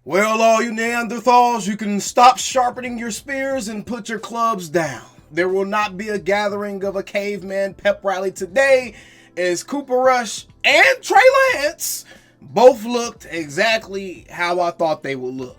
Well, all you Neanderthals, you can stop sharpening your spears and put your clubs down. There will not be a gathering of a caveman pep rally today, as Cooper Rush and Trey Lance both looked exactly how I thought they would look.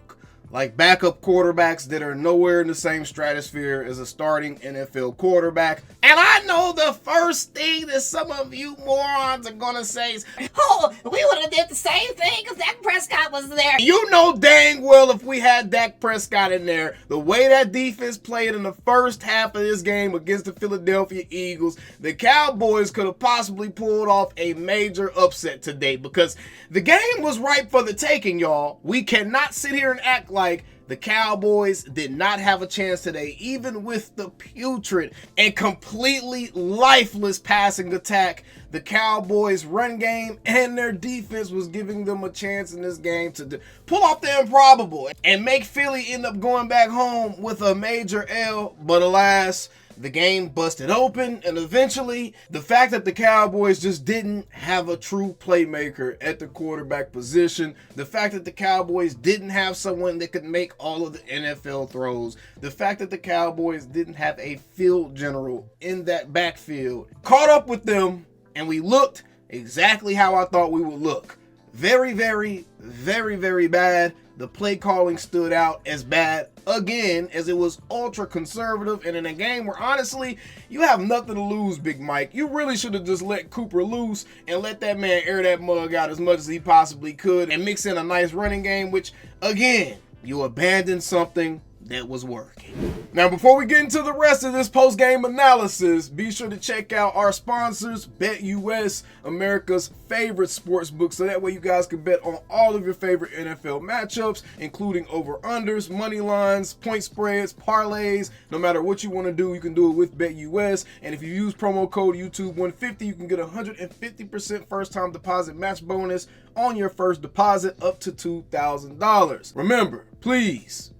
Like backup quarterbacks that are nowhere in the same stratosphere as a starting NFL quarterback. And I know the first thing that some of you morons are going to say is, oh, we would have did the same thing if Dak Prescott was there. You know dang well if we had Dak Prescott in there, the way that defense played in the first half of this game against the Philadelphia Eagles, the Cowboys could have possibly pulled off a major upset today because the game was ripe for the taking, y'all. We cannot sit here and act like the Cowboys did not have a chance today, even with the putrid and completely lifeless passing attack. The Cowboys' run game and their defense was giving them a chance in this game to pull off the improbable and make Philly end up going back home with a major L. But alas, the game busted open, and eventually the fact that the Cowboys just didn't have a true playmaker at the quarterback position, the fact that the Cowboys didn't have someone that could make all of the NFL throws, the fact that the Cowboys didn't have a field general in that backfield caught up with them, and we looked exactly how I thought we would look. Very, very, very, very bad. The play calling stood out as bad again, as it was ultra conservative, and in a game where honestly you have nothing to lose, Big Mike. You really should have just let Cooper loose and let that man air that mug out as much as he possibly could and mix in a nice running game, which again, you abandoned something that was working. Now, before we get into the rest of this post-game analysis, be sure to check out our sponsors, BetUS, America's favorite sports book, so that way you guys can bet on all of your favorite NFL matchups, including over-unders, money lines, point spreads, parlays. No matter what you want to do, you can do it with BetUS. And if you use promo code YouTube150, you can get a 150% first-time deposit match bonus on your first deposit up to $2,000. Remember, please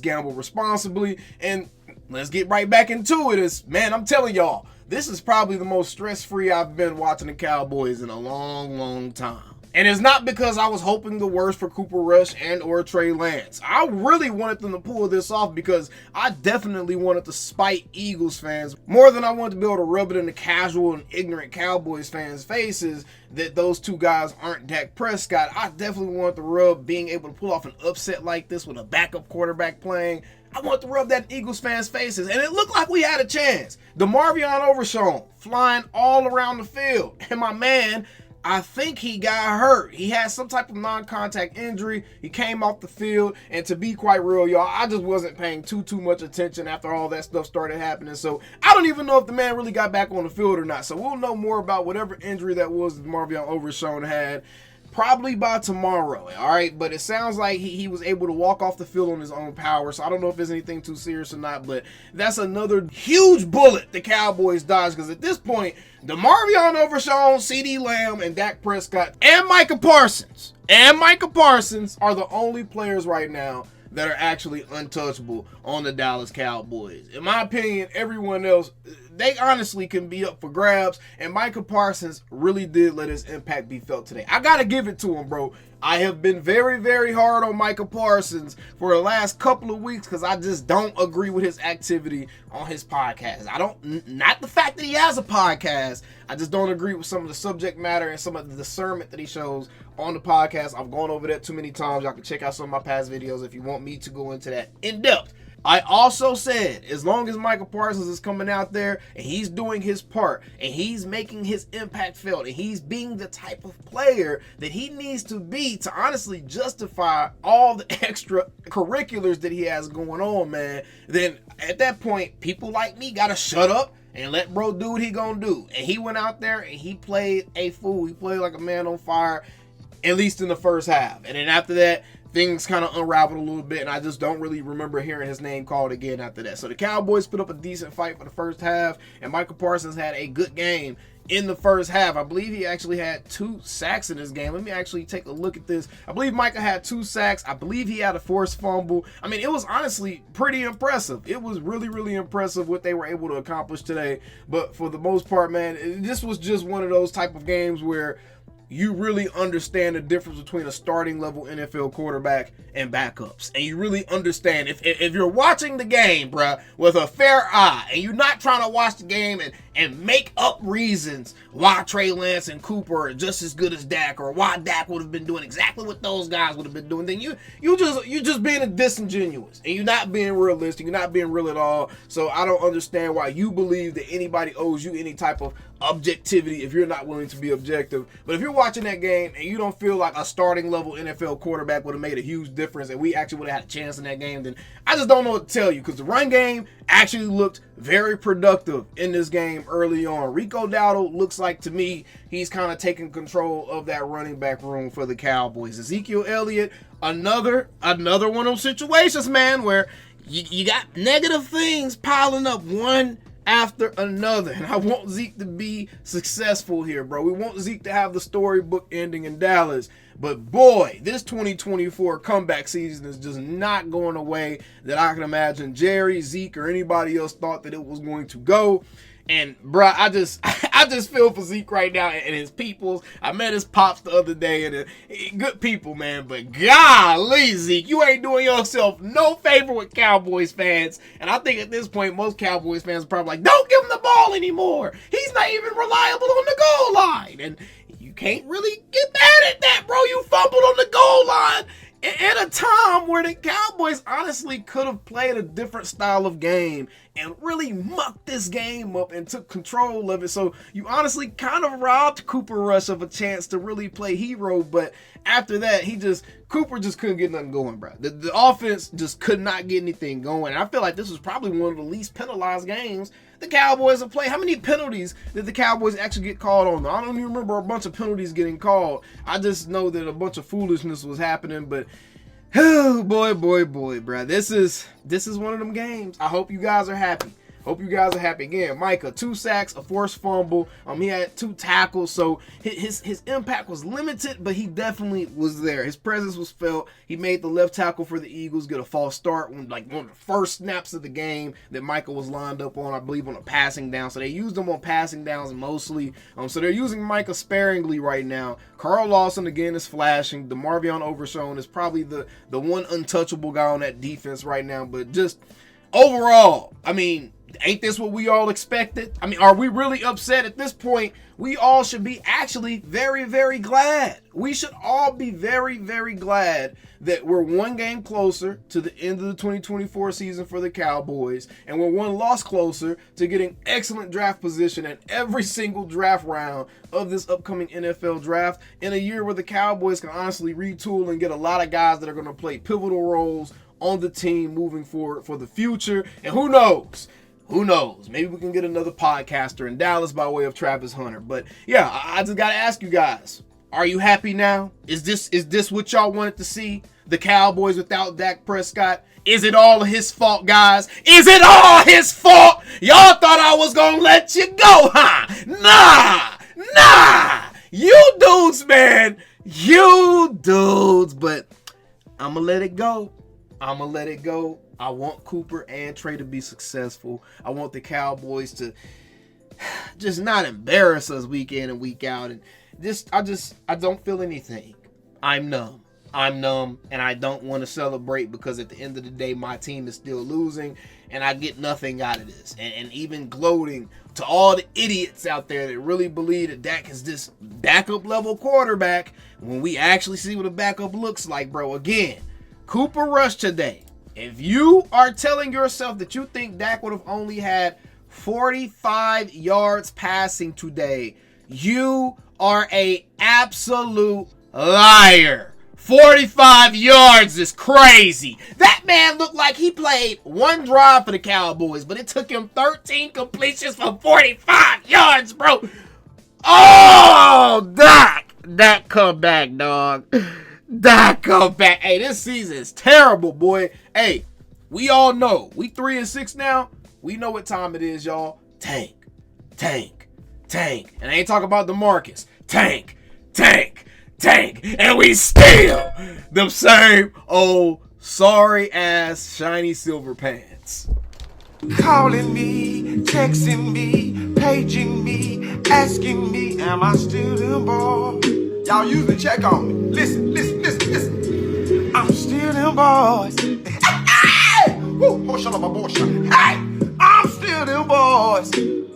gamble responsibly, and let's get right back into it. Man, I'm telling y'all, this is probably the most stress-free I've been watching the Cowboys in a long time. And it's not because I was hoping the worst for Cooper Rush and or Trey Lance. I really wanted them to pull this off because I definitely wanted to spite Eagles fans more than I wanted to be able to rub it in the casual and ignorant Cowboys fans' faces that those two guys aren't Dak Prescott. I definitely wanted to rub being able to pull off an upset like this with a backup quarterback playing. I want to rub that Eagles fans' faces, and it looked like we had a chance. DeMarvion Overshown flying all around the field, and my man, I think he got hurt. He had some type of non-contact injury. He came off the field, and to be quite real, y'all, I just wasn't paying too much attention after all that stuff started happening. So I don't even know if the man really got back on the field or not. So we'll know more about whatever injury that was that Marvion Overshown had probably by tomorrow, all right? But it sounds like he was able to walk off the field on his own power, so I don't know if there's anything too serious or not, but that's another huge bullet the Cowboys dodged, because at this point, DeMarvion Overshown, CeeDee Lamb, and Dak Prescott, and Micah Parsons are the only players right now that are actually untouchable on the Dallas Cowboys. In my opinion, everyone else, they honestly can be up for grabs, and Micah Parsons really did let his impact be felt today. I gotta give it to him, bro. I have been very, very hard on Micah Parsons for the last couple of weeks because I just don't agree with his activity on his podcast. Not the fact that he has a podcast, I just don't agree with some of the subject matter and some of the discernment that he shows on the podcast. I've gone over that too many times. Y'all can check out some of my past videos if you want me to go into that in depth. I also said, as long as Micah Parsons is coming out there and he's doing his part and he's making his impact felt and he's being the type of player that he needs to be to honestly justify all the extra curriculars that he has going on, man, then at that point, people like me gotta shut up and let bro do what he gonna do. And he went out there and he played a fool. He played like a man on fire, at least in the first half. And then after that, things kind of unraveled a little bit, and I just don't really remember hearing his name called again after that. So the Cowboys put up a decent fight for the first half, and Micah Parsons had a good game in the first half. I believe he actually had 2 sacks in this game. Let me actually take a look at this. I believe Micah had 2 sacks. I believe he had a forced fumble. I mean, it was honestly pretty impressive. It was really, really impressive what they were able to accomplish today. But for the most part, man, this was just one of those type of games where you really understand the difference between a starting level NFL quarterback and backups. And you really understand if you're watching the game, bruh, with a fair eye, and you're not trying to watch the game and make up reasons why Trey Lance and Cooper are just as good as Dak, or why Dak would have been doing exactly what those guys would have been doing, then you're just being disingenuous, and you're not being realistic. You're not being real at all. So I don't understand why you believe that anybody owes you any type of objectivity if you're not willing to be objective. But if you're watching that game and you don't feel like a starting level NFL quarterback would have made a huge difference and we actually would have had a chance in that game, then I just don't know what to tell you, because the run game actually looked very productive in this game early on. Rico Dowdle looks like, to me, he's kind of taking control of that running back room for the Cowboys. Ezekiel Elliott, another one of those situations, man, where you got negative things piling up one after another. And I want Zeke to be successful here, bro. We want Zeke to have the storybook ending in Dallas. But boy, this 2024 comeback season is just not going away that I can imagine Jerry, Zeke, or anybody else thought that it was going to go. And bro, I just feel for Zeke right now and his peoples. I met his pops the other day, and good people, man. But golly, Zeke, you ain't doing yourself no favor with Cowboys fans. And I think at this point, most Cowboys fans are probably like, don't give him the ball anymore. He's not even reliable on the goal line. And you can't really get mad at that, bro. You fumbled on the goal line at a time where the Cowboys honestly could have played a different style of game and really mucked this game up and took control of it. So you honestly kind of robbed Cooper Rush of a chance to really play hero. But after that, Cooper just couldn't get nothing going, bro. The offense just could not get anything going. And I feel like this was probably one of the least penalized games the Cowboys have played. How many penalties did the Cowboys actually get called on? I don't even remember a bunch of penalties getting called. I just know that a bunch of foolishness was happening. But oh boy, bro. This is one of them games. I hope you guys are happy. Again, Micah, 2 sacks, a forced fumble. He had 2 tackles, so his impact was limited, but he definitely was there. His presence was felt. He made the left tackle for the Eagles get a false start one of the first snaps of the game that Micah was lined up on, I believe, on a passing down. So they used him on passing downs mostly. So they're using Micah sparingly right now. Carl Lawson again is flashing. DeMarvion Overshown is probably the one untouchable guy on that defense right now. But just overall, ain't this what we all expected? Are we really upset at this point? We all should be actually very, very glad. We should all be very, very glad that we're one game closer to the end of the 2024 season for the Cowboys, and we're one loss closer to getting excellent draft position at every single draft round of this upcoming NFL draft in a year where the Cowboys can honestly retool and get a lot of guys that are going to play pivotal roles on the team moving forward for the future. And who knows? Maybe we can get another podcaster in Dallas by way of Travis Hunter. But yeah, I just got to ask you guys, are you happy now? Is this what y'all wanted to see? The Cowboys without Dak Prescott? Is it all his fault, guys? Is it all his fault? Y'all thought I was going to let you go, huh? Nah. You dudes, man. You dudes. But I'm going to let it go. I want Cooper and Trey to be successful. I want the Cowboys to just not embarrass us week in and week out. And I don't feel anything. I'm numb, and I don't want to celebrate because at the end of the day, my team is still losing, and I get nothing out of this. And even gloating to all the idiots out there that really believe that Dak is this backup level quarterback, when we actually see what a backup looks like, bro. Again, Cooper Rush today. If you are telling yourself that you think Dak would have only had 45 yards passing today, you are an absolute liar. 45 yards is crazy. That man looked like he played one drive for the Cowboys, but it took him 13 completions for 45 yards, bro. Oh, Dak come back, dog. Dak come back. Hey, this season is terrible, boy. Hey, we all know. We 3-6 now. We know what time it is, y'all. Tank. And I ain't talking about DeMarcus. Tank. And we still them same old sorry ass shiny silver pants. Calling me, texting me, paging me, asking me, am I still the ball? Y'all usually check on me. Listen. I'm still them boys. Hey! Woo! Hey! I'm still them boys.